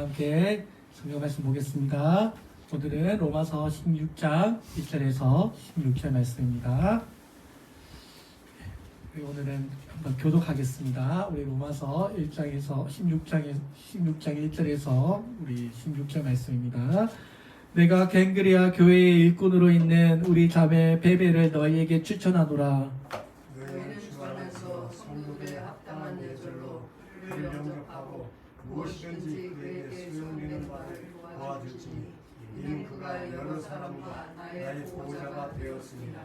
함께 성경 말씀 보겠습니다. 오늘은 로마서 16장 1절에서 16절 말씀입니다. 오늘은 한번 교독하겠습니다. 우리 로마서 1장에서 16장 1절에서 우리 16절 말씀입니다. 내가 갱그레아 교회의 일꾼으로 있는 우리 자매 베베를 너희에게 추천하노라. 너희는 주 안에서 성도의 합당한 예절로 그를 영접하고 무엇이든지 그에게 수용되는 바를 도와줄지니 이는 그가 여러 사람과 나의 보호자가 되었습니다.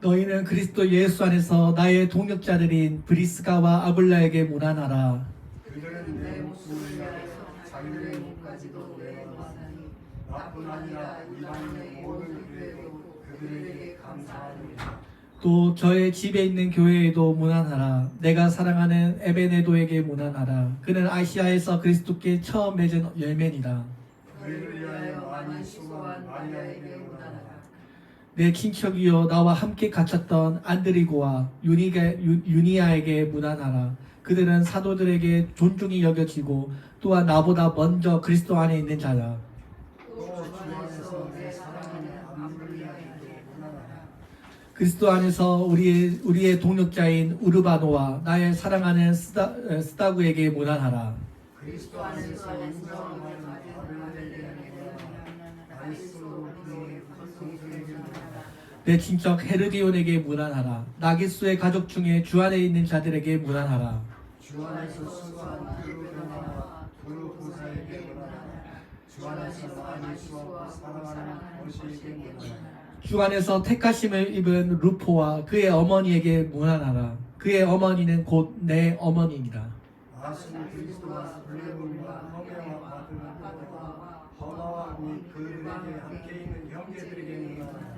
너희는 그리스도 예수 안에서 나의 동역자들인 브리스가와 아굴라에게 문안하라. 그들은 내 목숨을 위하여 자기들의 목까지도 내어놨으니 나뿐 아니라 이방인의 모든 교회도 그들에게 감사합니다. 또 저의 집에 있는 교회에도 문안하라. 내가 사랑하는 에베네도에게 문안하라. 그는 아시아에서 그리스도께 처음 맺은 열매니라. 그를 위하여 많이 수고한 마리아에게 문안하라. 내 친척이요 나와 함께 갇혔던 안드리고와 유니아에게 문안하라. 그들은 사도들에게 존중이 여겨지고 또한 나보다 먼저 그리스도 안에 있는 자라. 또 주 안에서 내 사랑하는 암블리아에게 문안하라. 그리스도 안에서 우리의 동역자인 우르바노와 나의 사랑하는 스다구에게 문안하라. 그리스도 안에서 인정하는 아벨레에게 문안하라. 나리스도 그의 건성에게 문안하라. 내 친척 헤르디온에게 문안하라. 나기수의 가족 중에 주 안에 있는 자들에게 문안하라. 주 안에서 수고한 그루베나와 그루보사에게 문안하라. 주 안에서 많이 수고하고 사랑하는 모시에게 문안하라. 주 안에서 택하심을 입은 루포와 그의 어머니에게 문안하라. 그의 어머니는 곧 내 어머니이다. 아수 그리스도와 블레본과 허메와 바드와 허마와 및 그들에게 함께 있는 형제들에게 문안하라.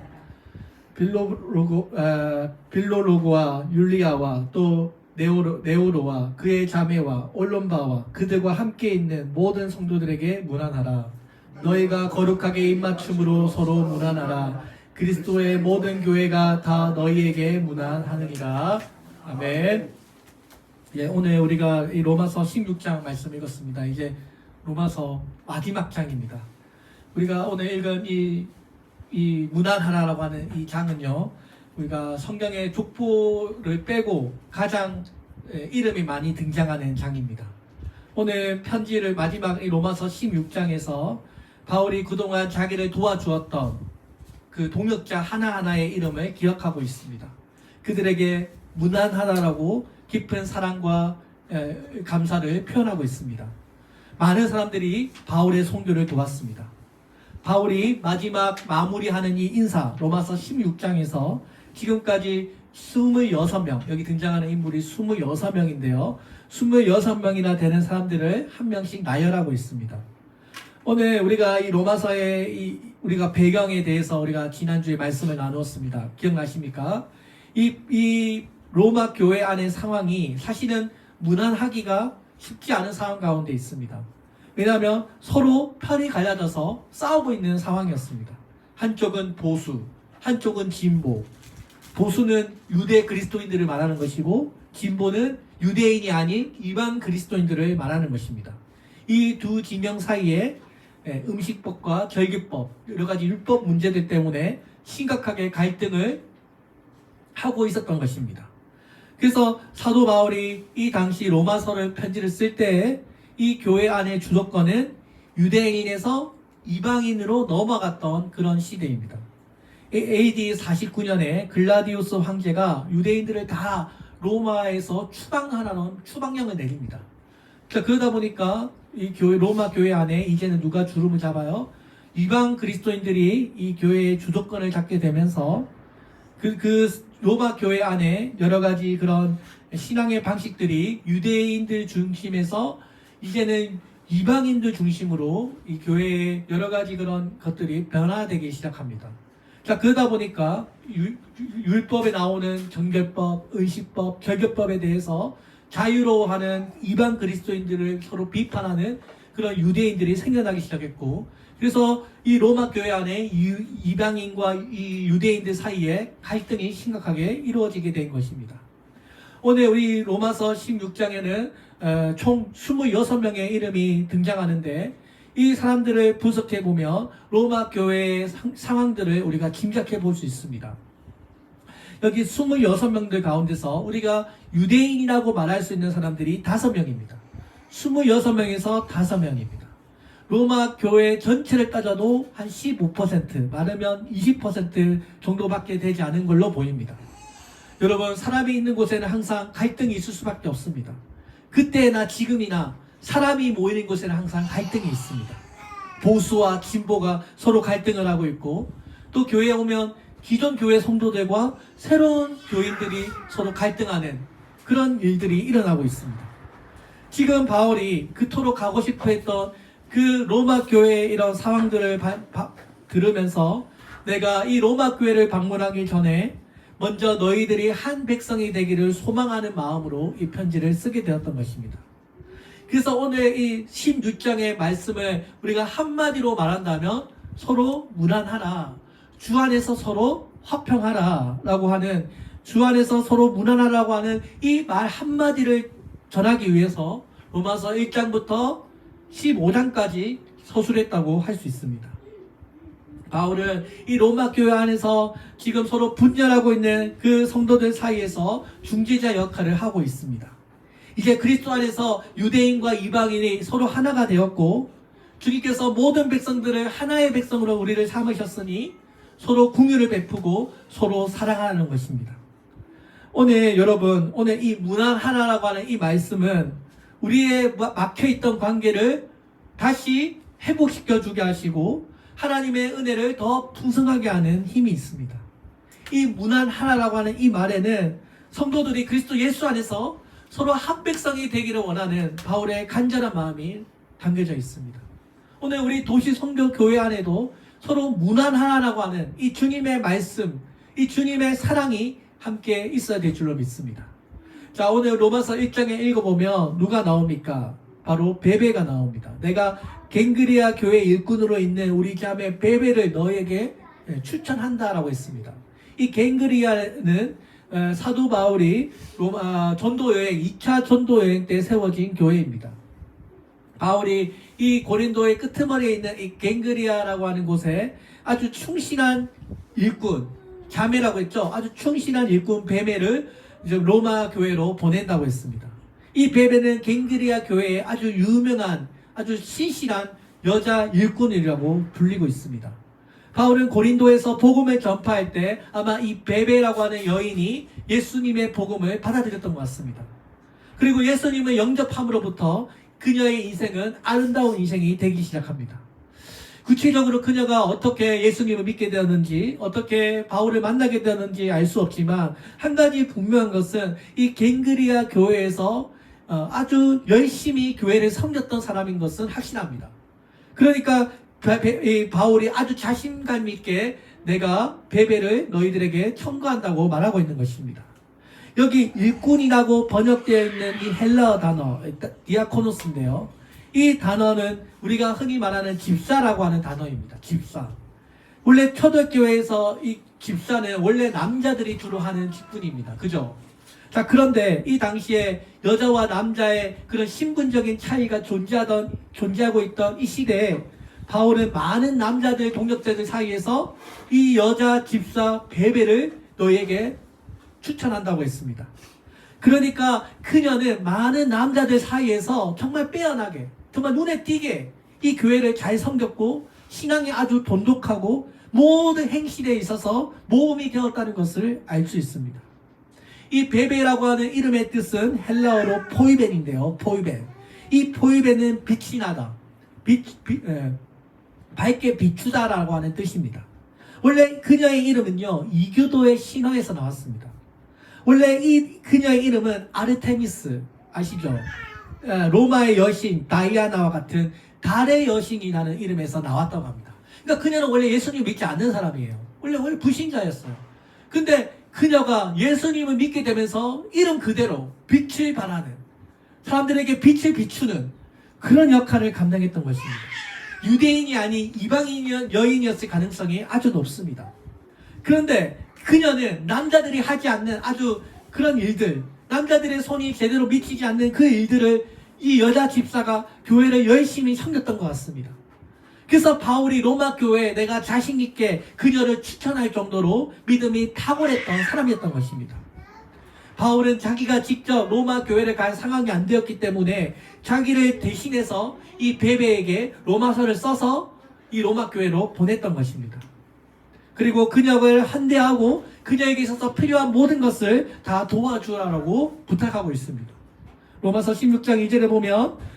빌로로고와 율리아와 또 네오로와 그의 자매와 올론바와 그들과 함께 있는 모든 성도들에게 문안하라. 너희가 거룩하게 입맞춤으로 서로 문안하라. 그리스도의 모든 교회가 다 너희에게 문안하느니라. 아멘. 예, 오늘 우리가 이 로마서 16장 말씀 읽었습니다. 이제 로마서 마지막 장입니다. 우리가 오늘 읽은 이 문안하라라고 하는 이 장은요, 우리가 성경의 족보를 빼고 가장 이름이 많이 등장하는 장입니다. 오늘 편지를 마지막 이 로마서 16장에서 바울이 그동안 자기를 도와주었던 그 동역자 하나하나의 이름을 기억하고 있습니다. 그들에게 문안하라라고 깊은 사랑과 감사를 표현하고 있습니다. 많은 사람들이 바울의 선교를 도왔습니다. 바울이 마지막 마무리하는 이 인사, 로마서 16장에서 지금까지 26명, 여기 등장하는 인물이 26명인데요. 26명이나 되는 사람들을 한 명씩 나열하고 있습니다. 오늘 우리가 이 로마서의 우리가 배경에 대해서 우리가 지난주에 말씀을 나누었습니다. 기억나십니까? 이 로마 교회 안의 상황이 사실은 무난하기가 쉽지 않은 상황 가운데 있습니다. 왜냐하면 서로 편이 갈라져서 싸우고 있는 상황이었습니다. 한쪽은 보수, 한쪽은 진보. 보수는 유대 그리스도인들을 말하는 것이고 진보는 유대인이 아닌 이방 그리스도인들을 말하는 것입니다. 이 두 진영 사이에 음식법과 절기법, 여러 가지 율법 문제들 때문에 심각하게 갈등을 하고 있었던 것입니다. 그래서 사도 바울이 이 당시 로마서를 편지를 쓸 때 이 교회 안의 주도권은 유대인에서 이방인으로 넘어갔던 그런 시대입니다. AD 49년에 글라디우스 황제가 유대인들을 다 로마에서 추방하라는 추방령을 내립니다. 그러다 보니까 이 로마 교회 안에 이제는 누가 주름을 잡아요? 이방 그리스도인들이 이 교회의 주도권을 잡게 되면서 그 로마 교회 안에 여러 가지 그런 신앙의 방식들이 유대인들 중심에서 이제는 이방인들 중심으로 이 교회의 여러 가지 그런 것들이 변화되기 시작합니다. 자, 그러다 보니까 율법에 나오는 정결법, 의식법, 절개법에 대해서 자유로워하는 이방 그리스도인들을 서로 비판하는 그런 유대인들이 생겨나기 시작했고, 그래서 이 로마 교회 안에 이방인과 이 유대인들 사이에 갈등이 심각하게 이루어지게 된 것입니다. 오늘 우리 로마서 16장에는 총 26명의 이름이 등장하는데 이 사람들을 분석해 보면 로마 교회의 상황들을 우리가 짐작해 볼 수 있습니다. 여기 26명들 가운데서 우리가 유대인이라고 말할 수 있는 사람들이 5명입니다. 26명에서 5명입니다. 로마 교회 전체를 따져도 한 15%, 많으면 20% 정도밖에 되지 않은 걸로 보입니다. 여러분, 사람이 있는 곳에는 항상 갈등이 있을 수밖에 없습니다. 그때나 지금이나 사람이 모이는 곳에는 항상 갈등이 있습니다. 보수와 진보가 서로 갈등을 하고 있고, 또 교회에 오면 기존 교회 성도들과 새로운 교인들이 서로 갈등하는 그런 일들이 일어나고 있습니다. 지금 바울이 그토록 가고 싶어 했던 그 로마 교회의 이런 상황들을 들으면서 내가 이 로마 교회를 방문하기 전에 먼저 너희들이 한 백성이 되기를 소망하는 마음으로 이 편지를 쓰게 되었던 것입니다. 그래서 오늘 이 16장의 말씀을 우리가 한마디로 말한다면 서로 무난하라, 주 안에서 서로 화평하라 라고 하는, 주 안에서 서로 무난하라고 하는 이 말 한마디를 전하기 위해서 로마서 1장부터 15장까지 서술했다고 할 수 있습니다. 바울은 이 로마 교회 안에서 지금 서로 분열하고 있는 그 성도들 사이에서 중재자 역할을 하고 있습니다. 이제 그리스도 안에서 유대인과 이방인이 서로 하나가 되었고, 주님께서 모든 백성들을 하나의 백성으로 우리를 삼으셨으니 서로 긍휼을 베푸고 서로 사랑하는 것입니다. 오늘 여러분, 오늘 이 문안 하나라고 하는 이 말씀은 우리의 막혀있던 관계를 다시 회복시켜 주게 하시고 하나님의 은혜를 더 풍성하게 하는 힘이 있습니다. 이 문안 하나라고 하는 이 말에는 성도들이 그리스도 예수 안에서 서로 한 백성이 되기를 원하는 바울의 간절한 마음이 담겨져 있습니다. 오늘 우리 도시 성교 교회 안에도 서로 문안 하나라고 하는 이 주님의 말씀, 이 주님의 사랑이 함께 있어야 될 줄로 믿습니다. 자, 오늘 로마서 1장에 읽어보면 누가 나옵니까? 바로 베베가 나옵니다. 내가 갱그리아 교회 일꾼으로 있는 우리 자매 베베를 너에게 추천한다라고 했습니다. 이 갱그리아는 사도 바울이 로마 전도여행, 2차 전도여행 때 세워진 교회입니다. 바울이 이 고린도의 끄트머리에 있는 이 갱그리아라고 하는 곳에 아주 충실한 일꾼, 자매라고 했죠. 아주 충실한 일꾼 베베를 이제 로마 교회로 보낸다고 했습니다. 이 베베는 갱그리아 교회의 아주 유명한, 아주 신실한 여자 일꾼이라고 불리고 있습니다. 바울은 고린도에서 복음을 전파할 때 아마 이 베베라고 하는 여인이 예수님의 복음을 받아들였던 것 같습니다. 그리고 예수님을 영접함으로부터 그녀의 인생은 아름다운 인생이 되기 시작합니다. 구체적으로 그녀가 어떻게 예수님을 믿게 되었는지, 어떻게 바울을 만나게 되었는지 알 수 없지만 한 가지 분명한 것은 이 갱그리아 교회에서 아주 열심히 교회를 섬겼던 사람인 것은 확신합니다. 그러니까 바울이 아주 자신감 있게 내가 베베를 너희들에게 청구한다고 말하고 있는 것입니다. 여기 일꾼이라고 번역되어 있는 이 헬라어 단어 디아코노스인데요. 이 단어는 우리가 흔히 말하는 집사라고 하는 단어입니다. 집사. 원래 초대교회에서 이 집사는 원래 남자들이 주로 하는 직분입니다. 그죠? 자, 그런데 이 당시에 여자와 남자의 그런 신분적인 차이가 존재하고 있던 이 시대에 바울은 많은 남자들, 동역자들 사이에서 이 여자 집사 베베를 너에게 추천한다고 했습니다. 그러니까 그녀는 많은 남자들 사이에서 정말 빼어나게, 정말 눈에 띄게 이 교회를 잘 섬겼고 신앙이 아주 돈독하고 모든 행실에 있어서 모범이 되었다는 것을 알 수 있습니다. 이 베베라고 하는 이름의 뜻은 헬라어로 포이벤인데요. 포이벤. 이 포이벤은 빛이 나다. 밝게 비추다라고 하는 뜻입니다. 원래 그녀의 이름은요, 이교도의 신화에서 나왔습니다. 원래 이 그녀의 이름은 아르테미스, 아시죠? 로마의 여신 다이아나와 같은 달의 여신이라는 이름에서 나왔다고 합니다. 그러니까 그녀는 원래 예수님을 믿지 않는 사람이에요. 원래 불신자였어요. 근데 그녀가 예수님을 믿게 되면서 이름 그대로 빛을 발하는, 사람들에게 빛을 비추는 그런 역할을 감당했던 것입니다. 유대인이 아닌 이방인 여인이었을 가능성이 아주 높습니다. 그런데 그녀는 남자들이 하지 않는 아주 그런 일들, 남자들의 손이 제대로 미치지 않는 그 일들을 이 여자 집사가 교회를 열심히 섬겼던 것 같습니다. 그래서 바울이 로마 교회에 내가 자신 있게 그녀를 추천할 정도로 믿음이 탁월했던 사람이었던 것입니다. 바울은 자기가 직접 로마 교회를 갈 상황이 안 되었기 때문에 자기를 대신해서 이 베베에게 로마서를 써서 이 로마 교회로 보냈던 것입니다. 그리고 그녀를 환대하고 그녀에게 있어서 필요한 모든 것을 다 도와주라고 부탁하고 있습니다. 로마서 16장 2절에 보면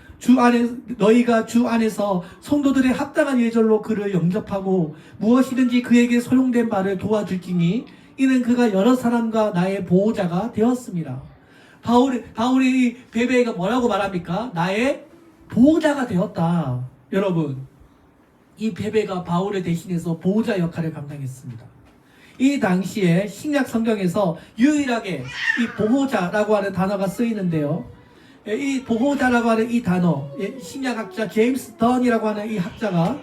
너희가 주 안에서 성도들의 합당한 예절로 그를 영접하고 무엇이든지 그에게 소용된 바를 도와줄지니 이는 그가 여러 사람과 나의 보호자가 되었습니다. 바울이 베베가 뭐라고 말합니까? 나의 보호자가 되었다. 여러분, 이 베베가 바울을 대신해서 보호자 역할을 감당했습니다. 이 당시에 신약 성경에서 유일하게 이 보호자라고 하는 단어가 쓰이는데요. 이 보호자라고 하는 이 단어, 신약학자 제임스 던이라고 하는 이 학자가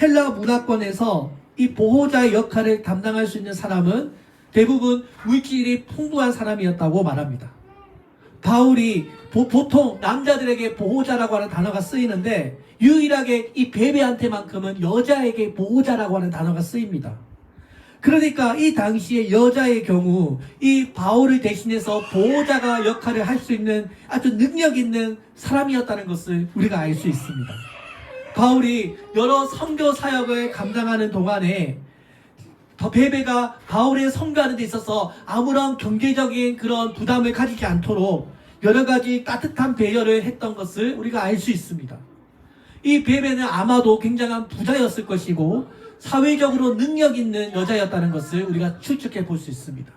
헬라 문화권에서 이 보호자의 역할을 담당할 수 있는 사람은 대부분 물질이 풍부한 사람이었다고 말합니다. 바울이 보통 남자들에게 보호자라고 하는 단어가 쓰이는데 유일하게 이 베베한테만큼은 여자에게 보호자라고 하는 단어가 쓰입니다. 그러니까 이 당시에 여자의 경우 이 바울을 대신해서 보호자가 역할을 할 수 있는 아주 능력 있는 사람이었다는 것을 우리가 알 수 있습니다. 바울이 여러 선교 사역을 감당하는 동안에 베베가 바울의 선교하는 데 있어서 아무런 경제적인 그런 부담을 가지지 않도록 여러 가지 따뜻한 배려를 했던 것을 우리가 알 수 있습니다. 이 베베는 아마도 굉장한 부자였을 것이고 사회적으로 능력 있는 여자였다는 것을 우리가 추측해 볼 수 있습니다.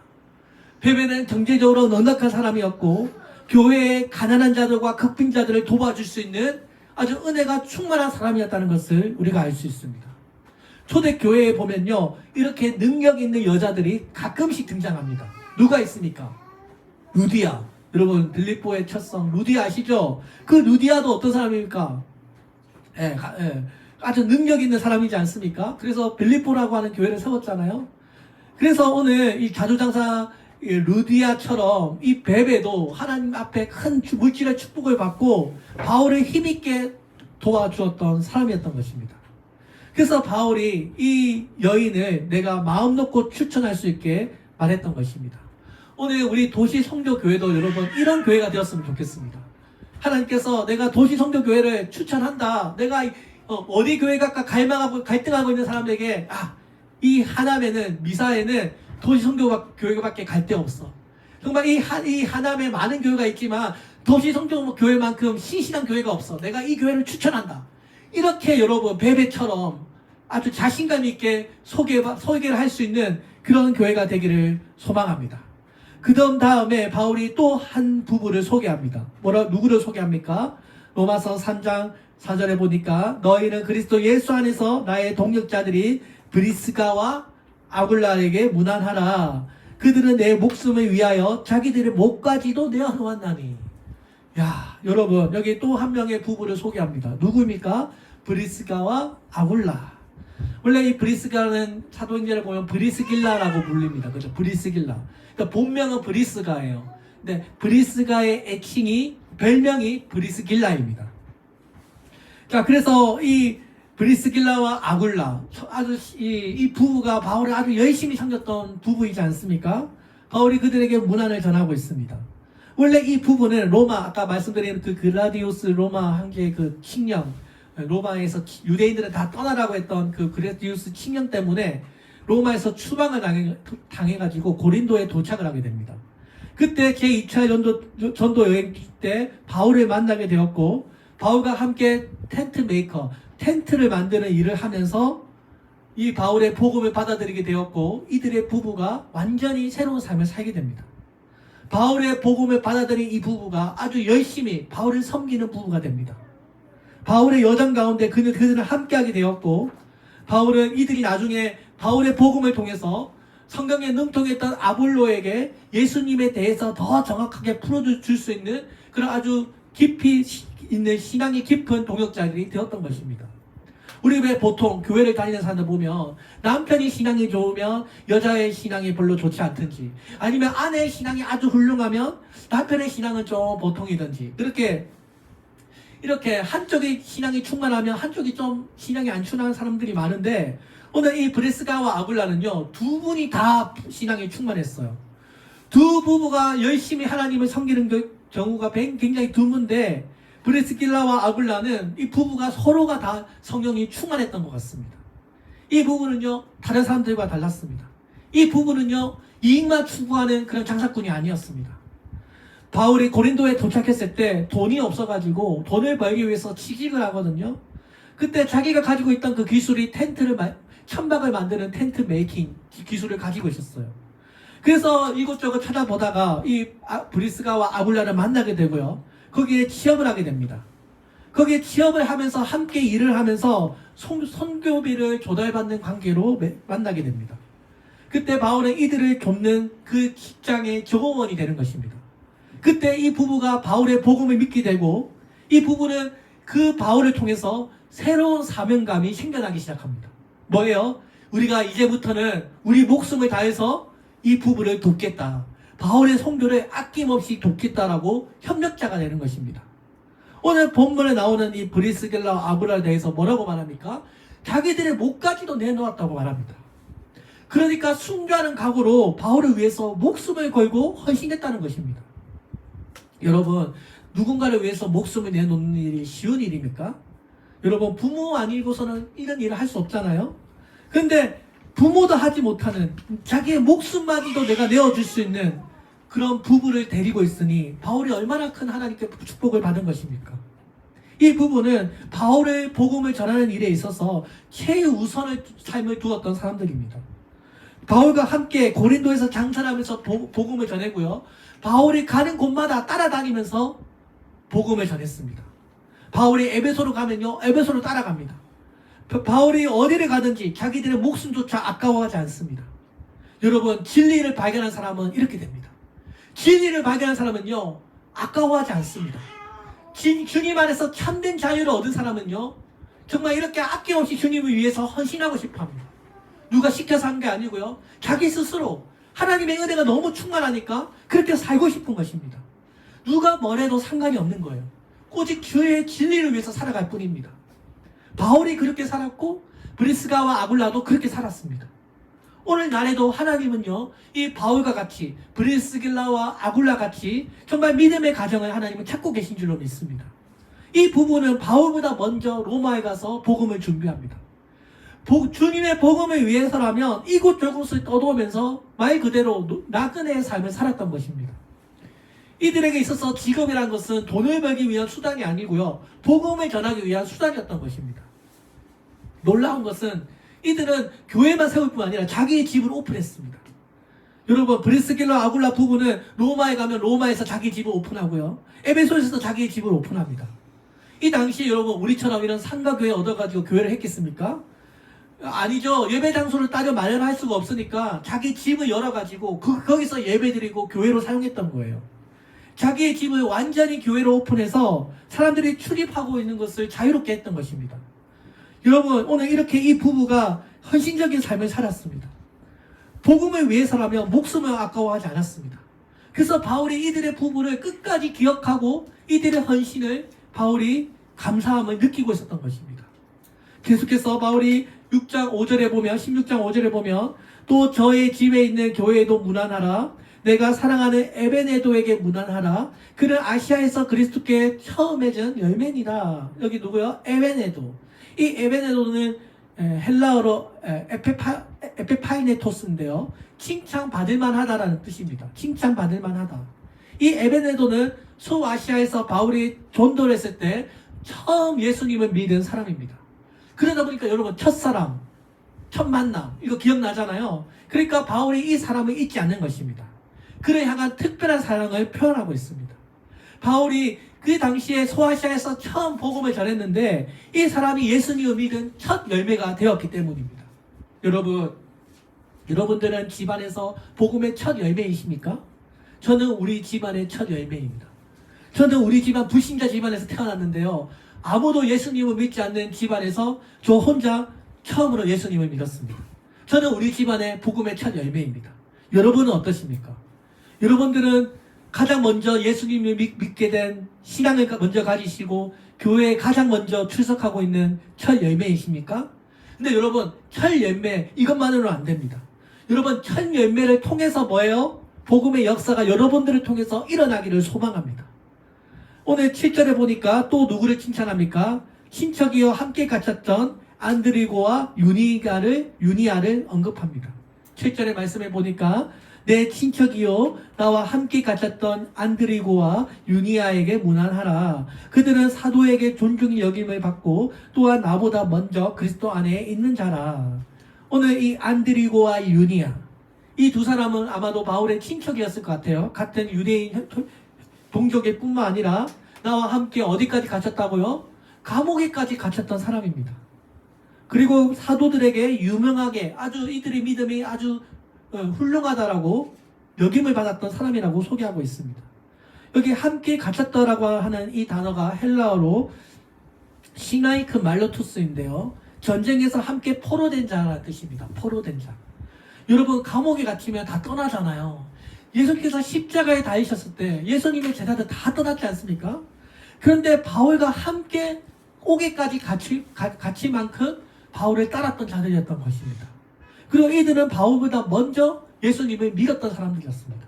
베베는 경제적으로 넉넉한 사람이었고 교회의 가난한 자들과 극빈자들을 도와줄 수 있는 아주 은혜가 충만한 사람이었다는 것을 우리가 알 수 있습니다. 초대교회에 보면요, 이렇게 능력 있는 여자들이 가끔씩 등장합니다. 누가 있습니까? 루디아. 여러분, 빌립보의 첫성 루디아 아시죠? 그 루디아도 어떤 사람입니까? 아주 능력 있는 사람이지 않습니까? 그래서 빌립보라고 하는 교회를 세웠잖아요. 그래서 오늘 이 자주장사 루디아처럼 이 베베도 하나님 앞에 큰 물질의 축복을 받고 바울을 힘있게 도와주었던 사람이었던 것입니다. 그래서 바울이 이 여인을 내가 마음 놓고 추천할 수 있게 말했던 것입니다. 오늘 우리 도시 성교교회도 여러분 이런 교회가 되었으면 좋겠습니다. 하나님께서 내가 도시 성교교회를 추천한다. 내가 어디 교회 갈까 갈등하고 있는 사람에게 이 하남에는 미사에는 도시 성교교회밖에 갈 데 없어. 정말 이 하남에 많은 교회가 있지만 도시 성교교회만큼 신실한 교회가 없어. 내가 이 교회를 추천한다. 이렇게 여러분 베베처럼 아주 자신감 있게 소개를 할 수 있는 그런 교회가 되기를 소망합니다. 그 다음에 바울이 또 한 부부를 소개합니다. 누구를 소개합니까? 로마서 3장 4절에 보니까 너희는 그리스도 예수 안에서 나의 동역자들이 브리스가와 아굴라에게 문안하라. 그들은 내 목숨을 위하여 자기들의 목까지도 내어놓았나니. 야, 여러분 여기 또 한 명의 부부를 소개합니다. 누구입니까? 브리스가와 아굴라. 원래 이 브리스가는 사도행전을 보면 브리스길라라고 불립니다. 그렇죠? 브리스길라. 그러니까 본명은 브리스가예요. 근데 브리스가의 별명이 브리스길라입니다. 자, 그래서 이 브리스길라와 아굴라 아주 이 부부가 바울을 아주 열심히 섬겼던 부부이지 않습니까? 바울이 그들에게 문안을 전하고 있습니다. 원래 이 부부는 아까 말씀드린 그 글라디우스 로마 황제의 그 칙령, 로마에서 유대인들은 다 떠나라고 했던 그 글라디우스 칙령 때문에 로마에서 추방을 당해가지고 고린도에 도착을 하게 됩니다. 그때 제2차 전도 여행 때 바울을 만나게 되었고 바울과 함께 텐트를 만드는 일을 하면서 이 바울의 복음을 받아들이게 되었고 이들의 부부가 완전히 새로운 삶을 살게 됩니다. 바울의 복음을 받아들인 이 부부가 아주 열심히 바울을 섬기는 부부가 됩니다. 바울의 여정 가운데 그들은 함께하게 되었고 이들이 나중에 바울의 복음을 통해서 성경에 능통했던 아볼로에게 예수님에 대해서 더 정확하게 풀어줄 수 있는 그런 아주 깊이 있는 신앙이 깊은 동역자들이 되었던 것입니다. 우리 왜 보통 교회를 다니는 사람들 보면 남편이 신앙이 좋으면 여자의 신앙이 별로 좋지 않든지 아니면 아내의 신앙이 아주 훌륭하면 남편의 신앙은 좀 보통이든지 그렇게 이렇게 한쪽이 신앙이 충만하면 한쪽이 좀 신앙이 안 충만한 사람들이 많은데 오늘 이 브리스가와 아굴라는요, 두 분이 다 신앙이 충만했어요. 두 부부가 열심히 하나님을 섬기는 경우가 굉장히 드문데 브리스길라와 아굴라는 이 부부가 서로가 다 성령이 충만했던 것 같습니다. 이 부부는요, 다른 사람들과 달랐습니다. 이 부부는요, 이익만 추구하는 그런 장사꾼이 아니었습니다. 바울이 고린도에 도착했을 때 돈이 없어가지고 돈을 벌기 위해서 취직을 하거든요. 그때 자기가 가지고 있던 그 기술이 천막을 만드는 텐트 메이킹 기술을 가지고 있었어요. 그래서 이곳저곳 찾아보다가 이 브리스가와 아굴라를 만나게 되고요. 거기에 취업을 하게 됩니다. 거기에 취업을 하면서 함께 일을 하면서 선교비를 조달받는 관계로 만나게 됩니다. 그때 바울은 이들을 돕는 그 직장의 조공원이 되는 것입니다. 그때 이 부부가 바울의 복음을 믿게 되고 이 부부는 그 바울을 통해서 새로운 사명감이 생겨나기 시작합니다. 뭐예요? 우리가 이제부터는 우리 목숨을 다해서 이 부부를 돕겠다. 바울의 선교를 아낌없이 돕겠다라고 협력자가 되는 것입니다. 오늘 본문에 나오는 이 브리스길라와 아굴라에 대해서 뭐라고 말합니까? 자기들의 목까지도 내놓았다고 말합니다. 그러니까 순교하는 각오로 바울을 위해서 목숨을 걸고 헌신했다는 것입니다. 여러분, 누군가를 위해서 목숨을 내놓는 일이 쉬운 일입니까? 여러분, 부모 아니고서는 이런 일을 할 수 없잖아요. 근데 부모도 하지 못하는 자기의 목숨마저도 내가 내어줄 수 있는 그런 부부를 데리고 있으니 바울이 얼마나 큰 하나님께 축복을 받은 것입니까? 이 부부는 바울의 복음을 전하는 일에 있어서 최우선의 삶을 두었던 사람들입니다. 바울과 함께 고린도에서 장사하면서 복음을 전했고요. 바울이 가는 곳마다 따라다니면서 복음을 전했습니다. 바울이 에베소로 가면요, 에베소로 따라갑니다. 바울이 어디를 가든지 자기들의 목숨조차 아까워하지 않습니다. 여러분, 진리를 발견한 사람은 이렇게 됩니다. 진리를 발견한 사람은요, 아까워하지 않습니다. 주님 안에서 참된 자유를 얻은 사람은요, 정말 이렇게 아낌없이 주님을 위해서 헌신하고 싶어합니다. 누가 시켜서 한 게 아니고요, 자기 스스로 하나님의 은혜가 너무 충만하니까 그렇게 살고 싶은 것입니다. 누가 뭐래도 상관이 없는 거예요. 오직 주의 진리를 위해서 살아갈 뿐입니다. 바울이 그렇게 살았고 브리스가와 아굴라도 그렇게 살았습니다. 오늘날에도 하나님은요, 이 바울과 같이 브리스길라와 아굴라 같이 정말 믿음의 가정을 하나님은 찾고 계신 줄로 믿습니다. 이 부부는 바울보다 먼저 로마에 가서 복음을 준비합니다. 주님의 복음을 위해서라면 이곳저곳을 떠도면서 말 그대로 나그네의 삶을 살았던 것입니다. 이들에게 있어서 직업이라는 것은 돈을 벌기 위한 수단이 아니고요, 복음을 전하기 위한 수단이었던 것입니다. 놀라운 것은 이들은 교회만 세울 뿐 아니라 자기의 집을 오픈했습니다. 여러분, 브리스길라 아굴라 부부는 로마에 가면 로마에서 자기 집을 오픈하고요, 에베소에서 자기의 집을 오픈합니다. 이 당시에 여러분, 우리처럼 이런 상가교회 얻어가지고 교회를 했겠습니까? 아니죠. 예배 장소를 따로 마련할 수가 없으니까 자기 집을 열어가지고 거기서 예배드리고 교회로 사용했던 거예요. 자기의 집을 완전히 교회로 오픈해서 사람들이 출입하고 있는 것을 자유롭게 했던 것입니다. 여러분, 오늘 이렇게 이 부부가 헌신적인 삶을 살았습니다. 복음을 위해서라면 목숨을 아까워하지 않았습니다. 그래서 바울이 이들의 부부를 끝까지 기억하고 이들의 헌신을 바울이 감사함을 느끼고 있었던 것입니다. 계속해서 바울이 6장 5절에 보면, 16장 5절에 보면, 또 저의 집에 있는 교회에도 문안하라. 내가 사랑하는 에베네도에게 문안하라. 그는 아시아에서 그리스도께 처음 맺은 열매니라. 여기 누구요? 에베네도. 이 에베네도는 헬라어로 에페파이네토스인데요, 칭찬받을만 하다라는 뜻입니다. 칭찬받을만 하다. 이 에베네도는 소아시아에서 바울이 전도를 했을 때 처음 예수님을 믿은 사람입니다. 그러다 보니까 여러분, 첫사랑, 첫 만남, 이거 기억나잖아요. 그러니까 바울이 이 사람을 잊지 않는 것입니다. 그를 향한 특별한 사랑을 표현하고 있습니다. 바울이 그 당시에 소아시아에서 처음 복음을 전했는데 이 사람이 예수님을 믿은 첫 열매가 되었기 때문입니다. 여러분들은 집안에서 복음의 첫 열매이십니까? 저는 우리 집안의 첫 열매입니다. 저는 우리 집안 불신자 집안에서 태어났는데요, 아무도 예수님을 믿지 않는 집안에서 저 혼자 처음으로 예수님을 믿었습니다. 저는 우리 집안의 복음의 첫 열매입니다. 여러분은 어떠십니까? 여러분들은 가장 먼저 예수님을 믿게 된 신앙을 먼저 가지시고 교회에 가장 먼저 출석하고 있는 첫 열매이십니까? 근데 여러분, 첫 열매 이것만으로는 안 됩니다. 여러분, 첫 열매를 통해서 뭐예요? 복음의 역사가 여러분들을 통해서 일어나기를 소망합니다. 오늘 7절에 보니까 또 누구를 칭찬합니까? 친척이요 함께 갇혔던 안드리고와 유니아를 언급합니다. 7절의 말씀에 보니까 내 친척이요 나와 함께 갇혔던 안드리고와 유니아에게 문안하라. 그들은 사도에게 존중의 여김을 받고 또한 나보다 먼저 그리스도 안에 있는 자라. 오늘 이 안드리고와 유니아, 이 두 사람은 아마도 바울의 친척이었을 것 같아요. 같은 유대인 동족일 뿐만 아니라 나와 함께 어디까지 갇혔다고요? 감옥에까지 갇혔던 사람입니다. 그리고 사도들에게 유명하게 아주 이들의 믿음이 아주 훌륭하다라고 여김을 받았던 사람이라고 소개하고 있습니다. 여기 함께 갇혔다라고 하는 이 단어가 헬라어로 시나이크 말로투스인데요. 전쟁에서 함께 포로된 자라는 뜻입니다. 포로된 자. 여러분, 감옥에 갇히면 다 떠나잖아요. 예수님께서 십자가에 달리셨을 때 예수님의 제자들 다 떠났지 않습니까? 그런데 바울과 함께 옥에까지 갇힐 만큼 바울을 따랐던 자들이었던 것입니다. 그리고 이들은 바울보다 먼저 예수님을 믿었던 사람들이었습니다.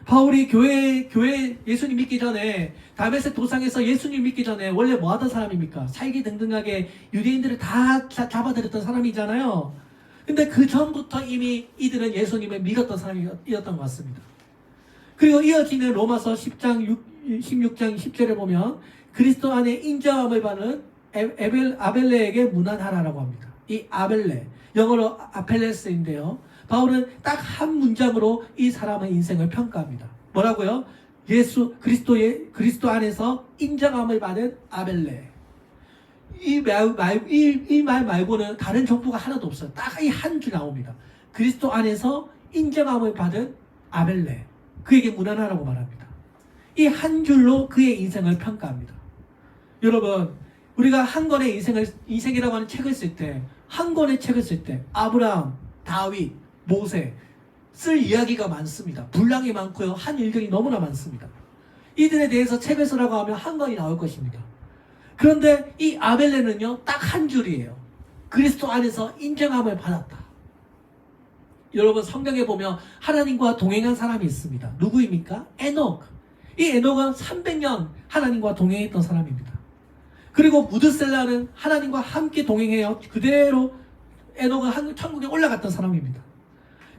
바울이 교회 예수님 믿기 전에 다메섹 도상에서 예수님 믿기 전에 원래 뭐 하던 사람입니까? 살기등등하게 유대인들을 다 잡아들였던 사람이잖아요. 근데 그 전부터 이미 이들은 예수님을 믿었던 사람이었던 것 같습니다. 그리고 이어지는 로마서 16장 10절에 보면 그리스도 안에 인정함을 받는 아벨레에게 문안하라라고 합니다. 이 아벨레, 영어로 아펠레스인데요. 바울은 딱 한 문장으로 이 사람의 인생을 평가합니다. 뭐라고요? 그리스도 안에서 인정함을 받은 아벨레. 이 말 말고는 다른 정보가 하나도 없어요. 딱 이 한 줄 나옵니다. 그리스도 안에서 인정함을 받은 아벨레. 그에게 문안하라고 말합니다. 이 한 줄로 그의 인생을 평가합니다. 여러분, 우리가 한 권의 인생이라고 하는 책을 쓸 때, 한 권의 책을 쓸 때, 아브라함, 다윗, 모세, 쓸 이야기가 많습니다. 분량이 많고요. 한 일경이 너무나 많습니다. 이들에 대해서 책을 쓰라고 하면 한 권이 나올 것입니다. 그런데 이 아벨레는요, 딱 한 줄이에요. 그리스도 안에서 인정함을 받았다. 여러분, 성경에 보면 하나님과 동행한 사람이 있습니다. 누구입니까? 에녹. 이 에녹은 300년 하나님과 동행했던 사람입니다. 그리고 무드셀라는 하나님과 함께 동행해요. 그대로 에녹은 천국에 올라갔던 사람입니다.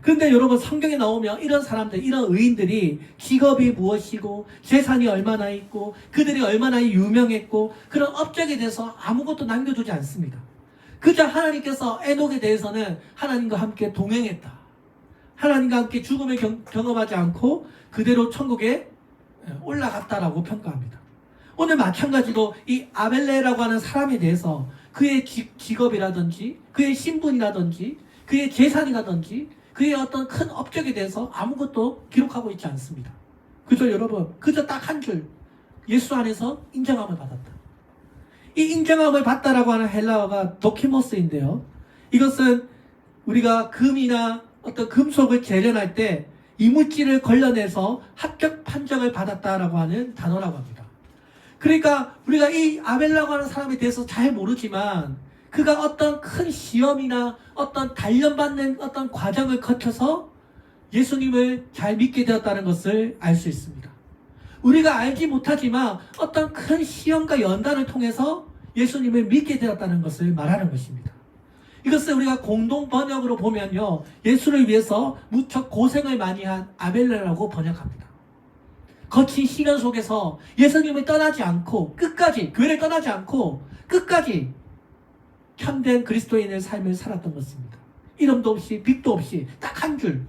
그런데 여러분, 성경에 나오면 이런 사람들, 이런 의인들이 직업이 무엇이고 재산이 얼마나 있고 그들이 얼마나 유명했고 그런 업적에 대해서 아무것도 남겨두지 않습니다. 그저 하나님께서 에녹에 대해서는 하나님과 함께 동행했다. 하나님과 함께 죽음을 경험하지 않고 그대로 천국에 올라갔다라고 평가합니다. 오늘 마찬가지로 이 아벨레라고 하는 사람에 대해서 그의 직업이라든지 그의 신분이라든지 그의 재산이라든지 그의 어떤 큰 업적에 대해서 아무것도 기록하고 있지 않습니다. 그죠, 여러분? 그저 딱 한 줄, 예수 안에서 인정함을 받았다. 이 인정함을 받다라고 하는 헬라어가 도키모스인데요. 이것은 우리가 금이나 어떤 금속을 재련할 때 이물질을 걸러내서 합격 판정을 받았다라고 하는 단어라고 합니다. 그러니까 우리가 이 아벨라고 하는 사람에 대해서 잘 모르지만 그가 어떤 큰 시험이나 어떤 단련받는 어떤 과정을 거쳐서 예수님을 잘 믿게 되었다는 것을 알 수 있습니다. 우리가 알지 못하지만 어떤 큰 시험과 연단을 통해서 예수님을 믿게 되었다는 것을 말하는 것입니다. 이것을 우리가 공동 번역으로 보면요, 예수를 위해서 무척 고생을 많이 한 아벨레라고 번역합니다. 거친 시련 속에서 예수님을 떠나지 않고 끝까지, 교회를 떠나지 않고 끝까지 참된 그리스도인의 삶을 살았던 것입니다. 이름도 없이 빚도 없이 딱 한 줄,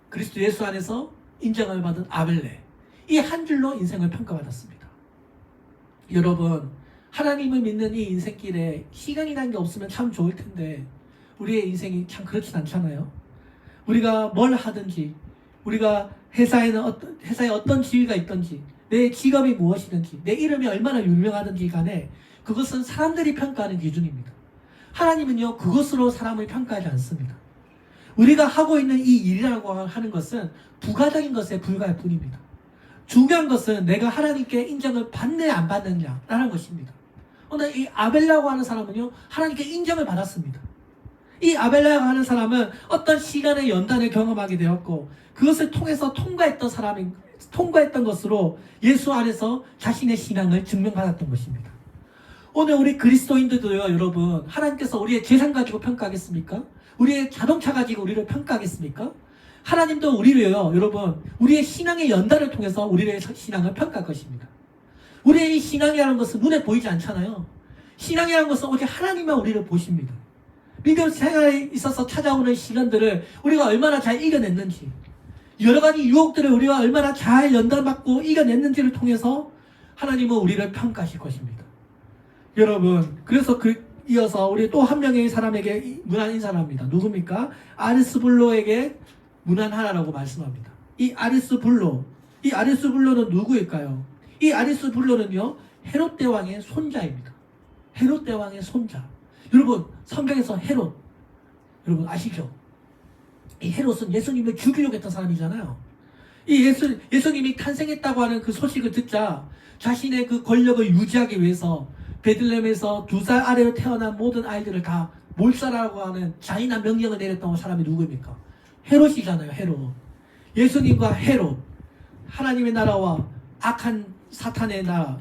그리스도 예수 안에서 인정을 받은 아벨레. 이 한 줄로 인생을 평가받았습니다. 여러분, 하나님을 믿는 이 인생길에 시간이라는 게 없으면 참 좋을 텐데 우리의 인생이 참 그렇진 않잖아요. 우리가 뭘 하든지, 우리가 회사에 어떤 지위가 있든지, 내 직업이 무엇이든지, 내 이름이 얼마나 유명하든지 간에 그것은 사람들이 평가하는 기준입니다. 하나님은요, 그것으로 사람을 평가하지 않습니다. 우리가 하고 있는 이 일이라고 하는 것은 부가적인 것에 불과할 뿐입니다. 중요한 것은 내가 하나님께 인정을 받느냐 안 받느냐라는 것입니다. 오늘 이 아벨라고 하는 사람은요, 하나님께 인정을 받았습니다. 이 아벨라고 하는 사람은 어떤 시간의 연단을 경험하게 되었고, 그것을 통해서 통과했던 것으로 예수 안에서 자신의 신앙을 증명받았던 것입니다. 오늘 우리 그리스도인들도요, 여러분, 하나님께서 우리의 재산 가지고 평가하겠습니까? 우리의 자동차 가지고 우리를 평가하겠습니까? 하나님도 우리를요, 여러분, 우리의 신앙의 연단을 통해서 우리의 신앙을 평가할 것입니다. 우리의 이 신앙이라는 것은 눈에 보이지 않잖아요. 신앙이라는 것은 오직 하나님만 우리를 보십니다. 믿음 생활에 있어서 찾아오는 시간들을 우리가 얼마나 잘 이겨냈는지, 여러 가지 유혹들을 우리가 얼마나 잘 연단받고 이겨냈는지를 통해서 하나님은 우리를 평가하실 것입니다. 여러분, 그래서 이어서 우리 또 한 명의 사람에게 문안 인사합니다. 누굽니까? 아리스불로에게 문안하라고 말씀합니다. 이 아리스불로는 누구일까요? 이 아리스불로는요, 헤롯 대왕의 손자입니다. 헤롯 대왕의 손자. 여러분, 성경에서 헤롯, 여러분 아시죠? 이 헤롯은 예수님을 죽이려고 했던 사람이잖아요. 이 예수님이 탄생했다고 하는 그 소식을 듣자 자신의 그 권력을 유지하기 위해서 베들레헴에서 2살 아래로 태어난 모든 아이들을 다 몰살하라고 하는 잔인한 명령을 내렸던 사람이 누구입니까? 헤롯이잖아요. 헤롯. 예수님과 헤롯, 하나님의 나라와 악한 사탄의 나라,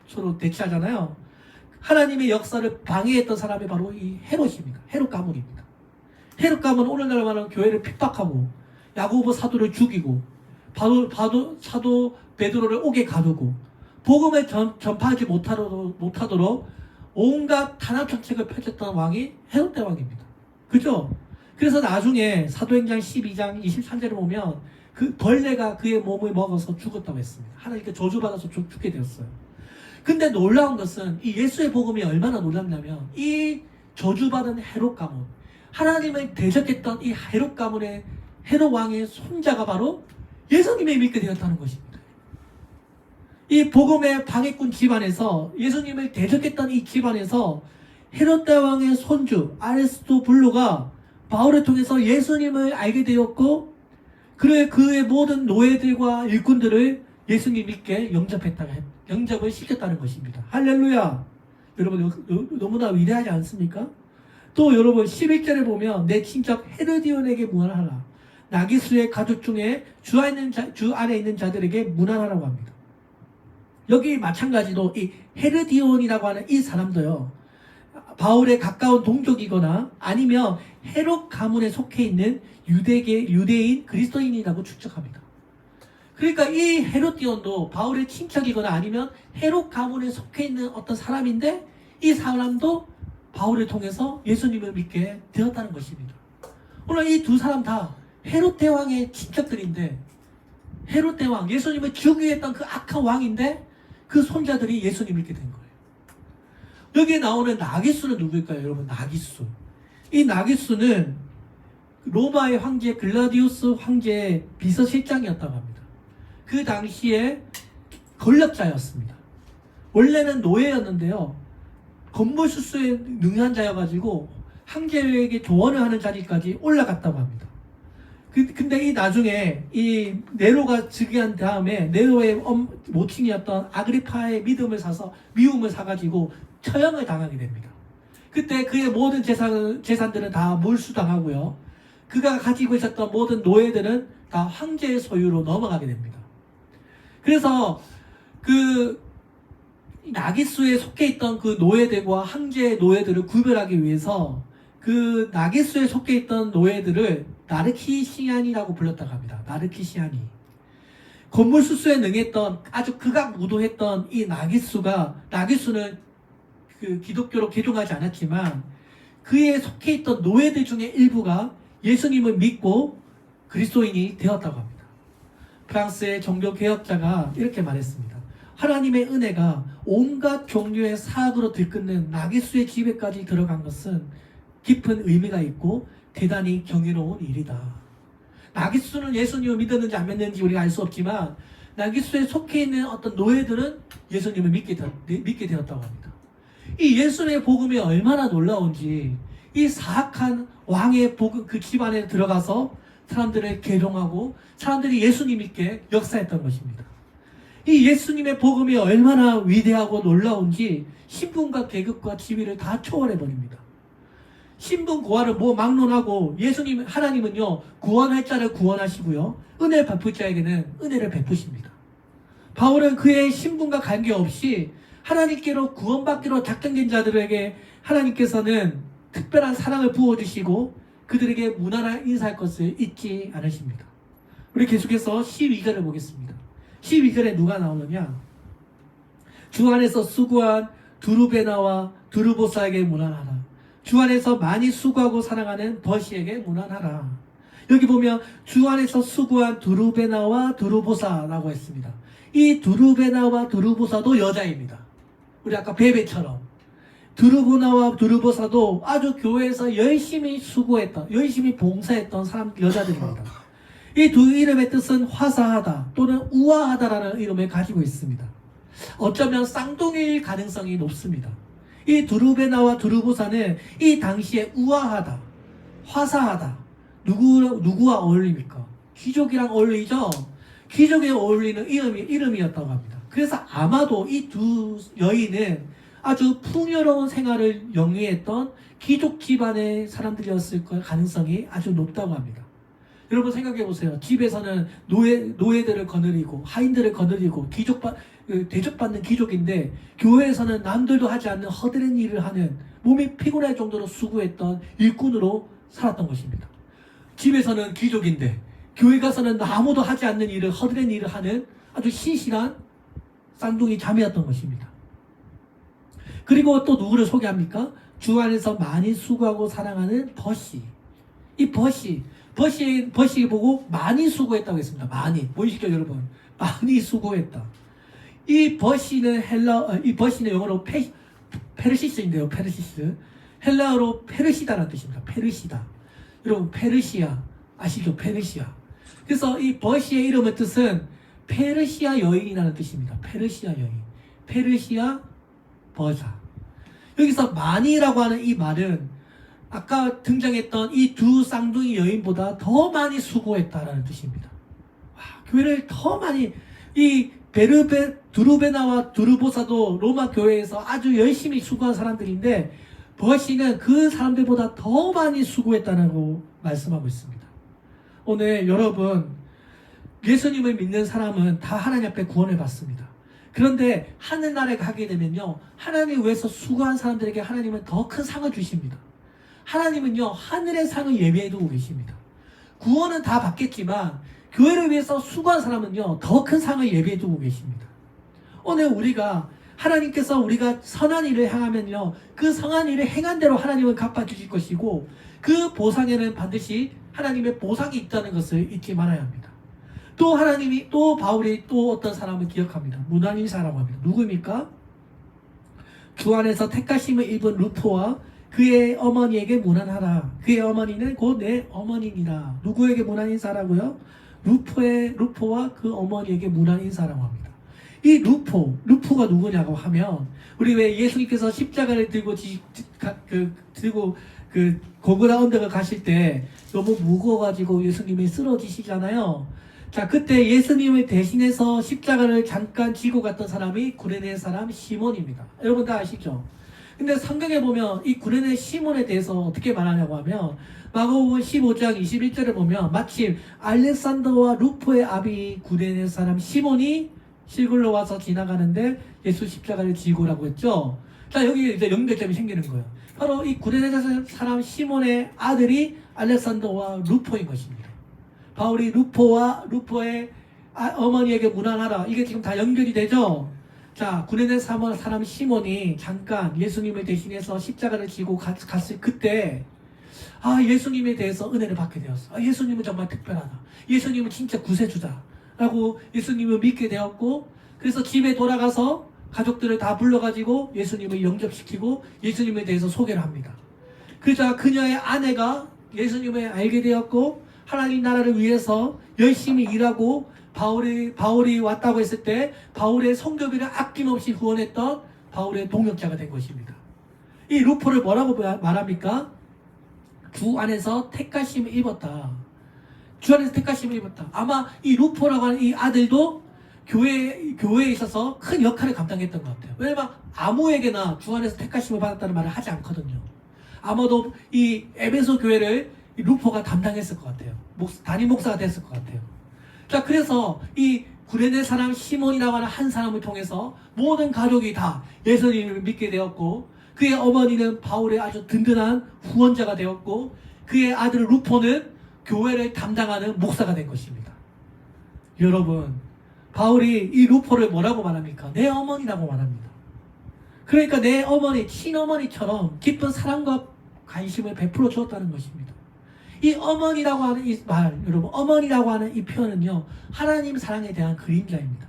서로 대치하잖아요. 하나님의 역사를 방해했던 사람이 바로 이 헤롯입니다. 헤롯 가문입니다. 헤롯 가문은 오늘날 말하는 교회를 핍박하고 야고보 사도를 죽이고 사도 베드로를 옥에 가두고 복음을 전파하지 못하도록 온갖 탄압 정책을 펼쳤던 왕이 헤롯 대왕입니다. 그죠? 그래서 나중에 사도행전 12장 23절을 보면 그 벌레가 그의 몸을 먹어서 죽었다고 했습니다. 하나님께 저주받아서 죽게 되었어요. 근데 놀라운 것은 이 예수의 복음이 얼마나 놀랍냐면 이 저주받은 헤롯 가문, 하나님을 대적했던 이 헤롯 가문의 헤롯 왕의 손자가 바로 예수님을 믿게 되었다는 것입니다. 이 복음의 방해꾼 집안에서 예수님을 대적했던 이 집안에서 헤롯 대왕의 손주 아리스토블로가 바울을 통해서 예수님을 알게 되었고, 그의 모든 노예들과 일꾼들을 예수님 믿게 영접을 시켰다는 것입니다. 할렐루야! 여러분, 너무나 위대하지 않습니까? 또 여러분 11절에 보면 내 친척 헤르디온에게 문안하라. 나기수의 가족 중에 주 안에 있는 자들에게 문안하라고 합니다. 여기 마찬가지로 이 헤르디온이라고 하는 이 사람도요, 바울의 가까운 동족이거나 아니면 헤롯 가문에 속해 있는 유대인 그리스도인이라고 추측합니다. 그러니까 이 헤롯디온도 바울의 친척이거나 아니면 헤롯 가문에 속해 있는 어떤 사람인데, 이 사람도 바울을 통해서 예수님을 믿게 되었다는 것입니다. 오늘 이 두 사람 다 헤롯 대왕의 친척들인데, 헤롯 대왕, 예수님을 죽이게 했던 그 악한 왕인데 그 손자들이 예수님을 믿게 된 거예요. 여기에 나오는 나기수는 누구일까요? 여러분, 나기수. 이 나기수는 로마의 황제 글라디우스 황제의 비서실장이었다고 합니다. 그 당시에 권력자였습니다. 원래는 노예였는데요, 건물 수수에 능한 자여가지고 황제에게 조언을 하는 자리까지 올라갔다고 합니다. 근데 이 나중에 이 네로가 즉위한 다음에 네로의 모친이었던 아그리파의 미움을 사가지고 처형을 당하게 됩니다. 그때 그의 모든 재산들은 다 몰수당하고요, 그가 가지고 있었던 모든 노예들은 다 황제의 소유로 넘어가게 됩니다. 그래서 그 나기수에 속해 있던 그 노예들과 황제의 노예들을 구별하기 위해서 그 나기수에 속해 있던 노예들을 나르키시안이라고 불렀다고 합니다. 나르키시안이. 건물수수에 능했던 아주 극악무도했던 이 나기수는 그 기독교로 개종하지 않았지만 그에 속해 있던 노예들 중에 일부가 예수님을 믿고 그리스도인이 되었다고 합니다. 프랑스의 종교개혁자가 이렇게 말했습니다. 하나님의 은혜가 온갖 종류의 사악으로 들끓는 나기수의 집에까지 들어간 것은 깊은 의미가 있고 대단히 경이로운 일이다. 나기수는 예수님을 믿었는지 안 믿는지 우리가 알 수 없지만 나기수에 속해 있는 어떤 노예들은 예수님을 믿게 되었다고 합니다. 이 예수님의 복음이 얼마나 놀라운지, 이 사악한 왕의 복음 그 집안에 들어가서 사람들을 개종하고 사람들이 예수님 믿게 역사했던 것입니다. 이 예수님의 복음이 얼마나 위대하고 놀라운지 신분과 계급과 지위를 다 초월해 버립니다. 신분 고하를 뭐 막론하고 하나님은요 구원할 자를 구원하시고요 은혜 베풀 자에게는 은혜를 베푸십니다. 바울은 그의 신분과 관계없이 하나님께로 구원받기로 작정된 자들에게 하나님께서는 특별한 사랑을 부어주시고 그들에게 무난한 인사할 것을 잊지 않으십니다. 우리 계속해서 12절을 보겠습니다. 12절에 누가 나오느냐? 주 안에서 수고한 두루베나와 두루보사에게 문안하라. 주 안에서 많이 수고하고 사랑하는 버시에게 문안하라. 여기 보면 주 안에서 수고한 두루베나와 두루보사라고 했습니다. 이 두루베나와 두루보사도 여자입니다. 우리 아까 베베처럼 두루보나와 두루보사도 아주 교회에서 열심히 수고했던, 열심히 봉사했던 여자들입니다. 이 두 이름의 뜻은 화사하다 또는 우아하다라는 이름을 가지고 있습니다. 어쩌면 쌍둥이일 가능성이 높습니다. 이 두루베나와 두루보사는 이 당시에 우아하다, 화사하다. 누구와 어울립니까? 귀족이랑 어울리죠? 귀족에 어울리는 이름이었다고 합니다. 그래서 아마도 이 두 여인은 아주 풍요로운 생활을 영위했던 귀족 집안의 사람들이었을 가능성이 아주 높다고 합니다. 여러분 생각해 보세요. 집에서는 노예들을 거느리고 하인들을 거느리고 대접받는 귀족인데 교회에서는 남들도 하지 않는 허드렛 일을 하는 몸이 피곤할 정도로 수고했던 일꾼으로 살았던 것입니다. 집에서는 귀족인데 교회 가서는 아무도 하지 않는 일을 허드렛 일을 하는 아주 신실한 쌍둥이 자매였던 것입니다. 그리고 또 누구를 소개합니까? 주 안에서 많이 수고하고 사랑하는 버시. 이 버시 보고 많이 수고했다고 했습니다. 많이. 보이시죠, 여러분? 많이 수고했다. 이 버시는 영어로 페르시스인데요, 페르시스. 헬라어로 페르시다라는 뜻입니다. 페르시다. 여러분, 페르시아. 아시죠? 페르시아. 그래서 이 버시의 이름의 뜻은 페르시아 여인이라는 뜻입니다. 페르시아 여인. 페르시아 버사. 여기서 많이라고 하는 이 말은 아까 등장했던 이 두 쌍둥이 여인보다 더 많이 수고했다라는 뜻입니다. 와, 교회를 더 많이 이 두루베나와 두루보사도 로마 교회에서 아주 열심히 수고한 사람들인데 버시는 그 사람들보다 더 많이 수고했다고 말씀하고 있습니다. 오늘 여러분 예수님을 믿는 사람은 다 하나님 앞에 구원을 받습니다. 그런데 하늘나라에 가게 되면요 하나님 위해서 수고한 사람들에게 하나님은 더 큰 상을 주십니다. 하나님은요 하늘의 상을 예비해 두고 계십니다. 구원은 다 받겠지만 교회를 위해서 수고한 사람은요 더 큰 상을 예비해 두고 계십니다. 오늘 하나님께서 우리가 선한 일을 행하면요 그 선한 일을 행한 대로 하나님은 갚아주실 것이고 그 보상에는 반드시 하나님의 보상이 있다는 것을 잊지 말아야 합니다. 또 바울이 또 어떤 사람을 기억합니다. 문안인사라고 합니다. 누구입니까? 주 안에서 택하심을 입은 루포와 그의 어머니에게 문안하라. 그의 어머니는 곧 내 어머니니라. 누구에게 문안인사라고요? 루포와 그 어머니에게 문안인사라고 합니다. 이 루포가 누구냐고 하면 우리 왜 예수님께서 십자가를 들고 고구라 언덕을 가실 때 너무 무거워가지고 예수님이 쓰러지시잖아요. 자, 그때 예수님을 대신해서 십자가를 잠깐 지고 갔던 사람이 구레네 사람 시몬입니다. 여러분 다 아시죠? 근데 성경에 보면 이 구레네 시몬에 대해서 어떻게 말하냐고 하면 마가복음 15장 21절을 보면 마침 알렉산더와 루포의 아비 구레네 사람 시몬이 실굴로 와서 지나가는데 예수 십자가를 지고라고 했죠. 자, 여기 이제 연결점이 생기는 거예요. 바로 이 구레네 사람 시몬의 아들이 알렉산더와 루포인 것입니다. 바울이 루포의 어머니에게 문안하라. 이게 지금 다 연결이 되죠? 자, 구레네 사람 시몬이 잠깐 예수님을 대신해서 십자가를 지고 갔을 그때 예수님에 대해서 은혜를 받게 되었어. 예수님은 정말 특별하다. 예수님은 진짜 구세주다. 라고 예수님을 믿게 되었고 그래서 집에 돌아가서 가족들을 다 불러가지고 예수님을 영접시키고 예수님에 대해서 소개를 합니다. 그러자 그녀의 아내가 예수님을 알게 되었고 하나님 나라를 위해서 열심히 일하고 바울이 왔다고 했을 때 바울의 성교비를 아낌없이 후원했던 바울의 동역자가 된 것입니다. 이 루포를 뭐라고 말합니까? 주 안에서 택하심을 입었다. 주 안에서 택하심을 입었다. 아마 이 루포라고 하는 이 아들도 교회에 있어서 큰 역할을 감당했던 것 같아요. 왜냐면 아무에게나 주 안에서 택하심을 받았다는 말을 하지 않거든요. 아마도 이 에베소 교회를 이 루포가 담당했을 것 같아요. 담임 목사가 됐을 것 같아요. 자, 그래서 이 구레네 사람 시몬이라고 하는 한 사람을 통해서 모든 가족이 다 예수님을 믿게 되었고, 그의 어머니는 바울의 아주 든든한 후원자가 되었고, 그의 아들 루포는 교회를 담당하는 목사가 된 것입니다. 여러분, 바울이 이 루포를 뭐라고 말합니까? 내 어머니라고 말합니다. 그러니까 내 어머니, 친어머니처럼 깊은 사랑과 관심을 베풀어 주었다는 것입니다. 이 어머니라고 하는 이 말, 여러분, 어머니라고 하는 이 표현은요, 하나님 사랑에 대한 그림자입니다.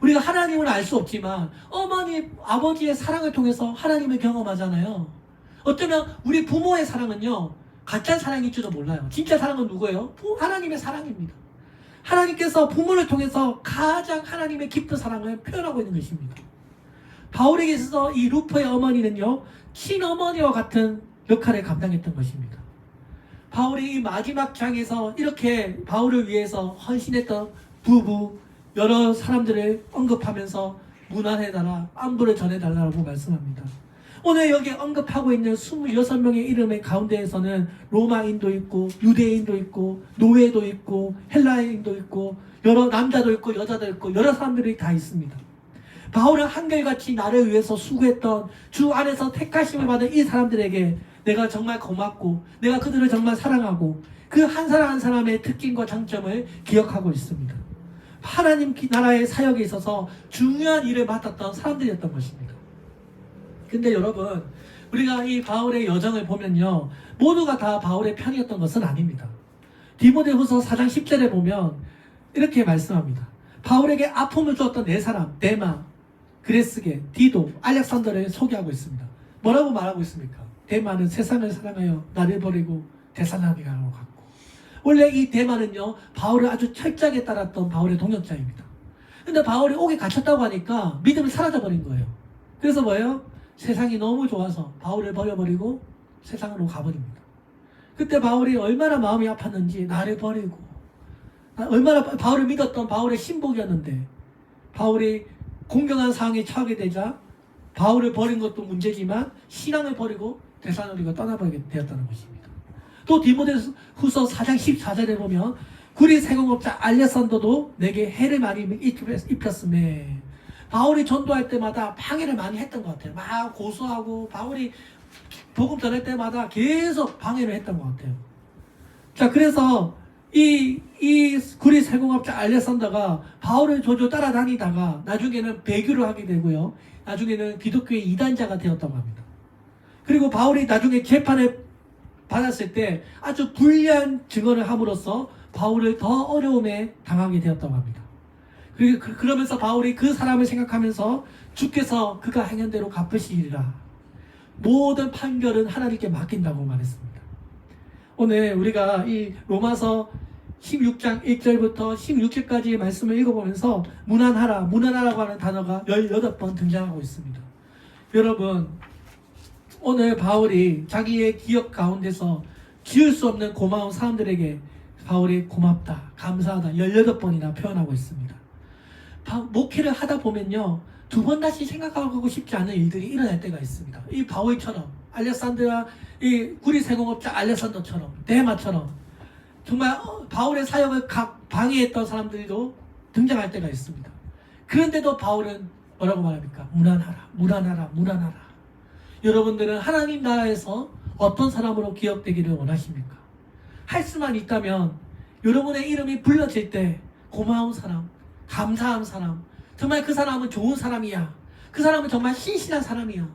우리가 하나님을 알 수 없지만 어머니, 아버지의 사랑을 통해서 하나님을 경험하잖아요. 어쩌면 우리 부모의 사랑은요, 가짜 사랑일지도 몰라요. 진짜 사랑은 누구예요? 하나님의 사랑입니다. 하나님께서 부모를 통해서 가장 하나님의 깊은 사랑을 표현하고 있는 것입니다. 바울에게 있어서 이 루포의 어머니는요, 친어머니와 같은 역할을 감당했던 것입니다. 바울이 이 마지막 장에서 이렇게 바울을 위해서 헌신했던 부부, 여러 사람들을 언급하면서 문안해달라, 안부를 전해달라고 말씀합니다. 오늘 여기 언급하고 있는 26명의 이름의 가운데에서는 로마인도 있고, 유대인도 있고, 노예도 있고, 헬라인도 있고, 여러 남자도 있고, 여자도 있고, 여러 사람들이 다 있습니다. 바울은 한결같이 나를 위해서 수고했던 주 안에서 택하심을 받은 이 사람들에게 내가 정말 고맙고, 내가 그들을 정말 사랑하고, 그 한 사람 한 사람의 특징과 장점을 기억하고 있습니다. 하나님 나라의 사역에 있어서 중요한 일을 맡았던 사람들이었던 것입니다. 근데 여러분, 우리가 이 바울의 여정을 보면요, 모두가 다 바울의 편이었던 것은 아닙니다. 디모데후서 4장 10절에 보면 이렇게 말씀합니다. 바울에게 아픔을 주었던 네 사람, 데마, 그레스게, 디도, 알렉산더를 소개하고 있습니다. 뭐라고 말하고 있습니까? 데마는 세상을 사랑하여 나를 버리고 데살로니가로 갔고, 원래 이 데마는요, 바울을 아주 철저하게 따랐던 바울의 동역자입니다. 근데 바울이 옥에 갇혔다고 하니까 믿음이 사라져버린 거예요. 그래서 뭐예요? 세상이 너무 좋아서 바울을 버려버리고 세상으로 가버립니다. 그때 바울이 얼마나 마음이 아팠는지, 나를 버리고, 얼마나 바울을 믿었던 바울의 신복이었는데, 바울이 공경한 상황에 처하게 되자 바울을 버린 것도 문제지만 신앙을 버리고 데살로니가 떠나버리게 되었다는 것입니다. 또 디모데후서 4장 14절에 보면 구리 세공업자 알레산더도 내게 해를 많이 입혔음에, 바울이 전도할 때마다 방해를 많이 했던 것 같아요. 막 고소하고 바울이 복음 전할 때마다 계속 방해를 했던 것 같아요. 자, 그래서 이 구리 세공업자 알렉산더가 바울을 조조 따라다니다가 나중에는 배교를 하게 되고요, 나중에는 기독교의 이단자가 되었다고 합니다. 그리고 바울이 나중에 재판을 받았을 때 아주 불리한 증언을 함으로써 바울을 더 어려움에 당하게 되었다고 합니다. 그러면서 바울이 그 사람을 생각하면서 주께서 그가 행한 대로 갚으시리라, 모든 판결은 하나님께 맡긴다고 말했습니다. 오늘 우리가 이 로마서 16장 1절부터 16절까지의 말씀을 읽어보면서 문안하라고 하는 단어가 18번 등장하고 있습니다. 여러분, 오늘 바울이 자기의 기억 가운데서 지을 수 없는 고마운 사람들에게 바울이 고맙다, 감사하다 18번이나 표현하고 있습니다. 목회를 하다 보면요, 두 번 다시 생각하고 싶지 않은 일들이 일어날 때가 있습니다. 이 바울처럼, 알렉산드라, 이 구리 세공업자 알렉산더처럼, 데마처럼 정말 바울의 사역을 방해했던 사람들도 등장할 때가 있습니다. 그런데도 바울은 뭐라고 말합니까? 무난하라. 여러분들은 하나님 나라에서 어떤 사람으로 기억되기를 원하십니까? 할 수만 있다면 여러분의 이름이 불러질 때 고마운 사람, 감사한 사람, 정말 그 사람은 좋은 사람이야, 그 사람은 정말 신실한 사람이야,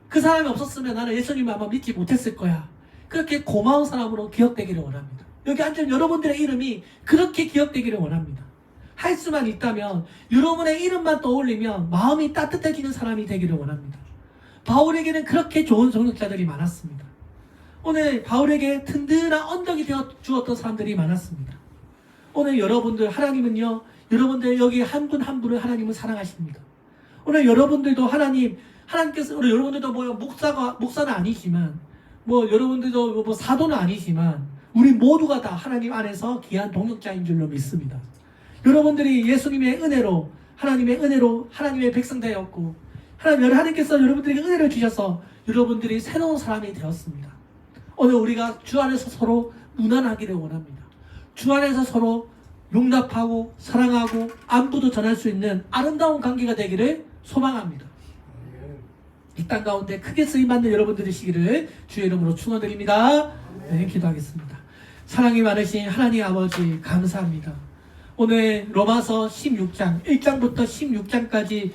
그 사람이 없었으면 나는 예수님을 아마 믿지 못했을 거야, 그렇게 고마운 사람으로 기억되기를 원합니다. 여기 앉은 여러분들의 이름이 그렇게 기억되기를 원합니다. 할 수만 있다면 여러분의 이름만 떠올리면 마음이 따뜻해지는 사람이 되기를 원합니다. 바울에게는 그렇게 좋은 동역자들이 많았습니다. 오늘 바울에게 든든한 언덕이 되어 주었던 사람들이 많았습니다. 오늘 여러분들, 하나님은요, 여러분들 여기 한 분 한 분을 하나님은 사랑하십니다. 오늘 여러분들도 하나님께서, 오늘 여러분들도 목사는 아니지만, 여러분들도 사도는 아니지만, 우리 모두가 다 하나님 안에서 귀한 동역자인 줄로 믿습니다. 여러분들이 예수님의 은혜로 하나님의 백성 되었고 하나님께서 여러분들에게 은혜를 주셔서 여러분들이 새로운 사람이 되었습니다. 오늘 우리가 주 안에서 서로 무난하기를 원합니다. 주 안에서 서로 용납하고 사랑하고 안부도 전할 수 있는 아름다운 관계가 되기를 소망합니다. 이 땅 가운데 크게 쓰임받는 여러분들 되시기를 주의 이름으로 축원드립니다. 네, 기도하겠습니다. 사랑이 많으신 하나님 아버지 감사합니다. 오늘 로마서 16장 1장부터 16장까지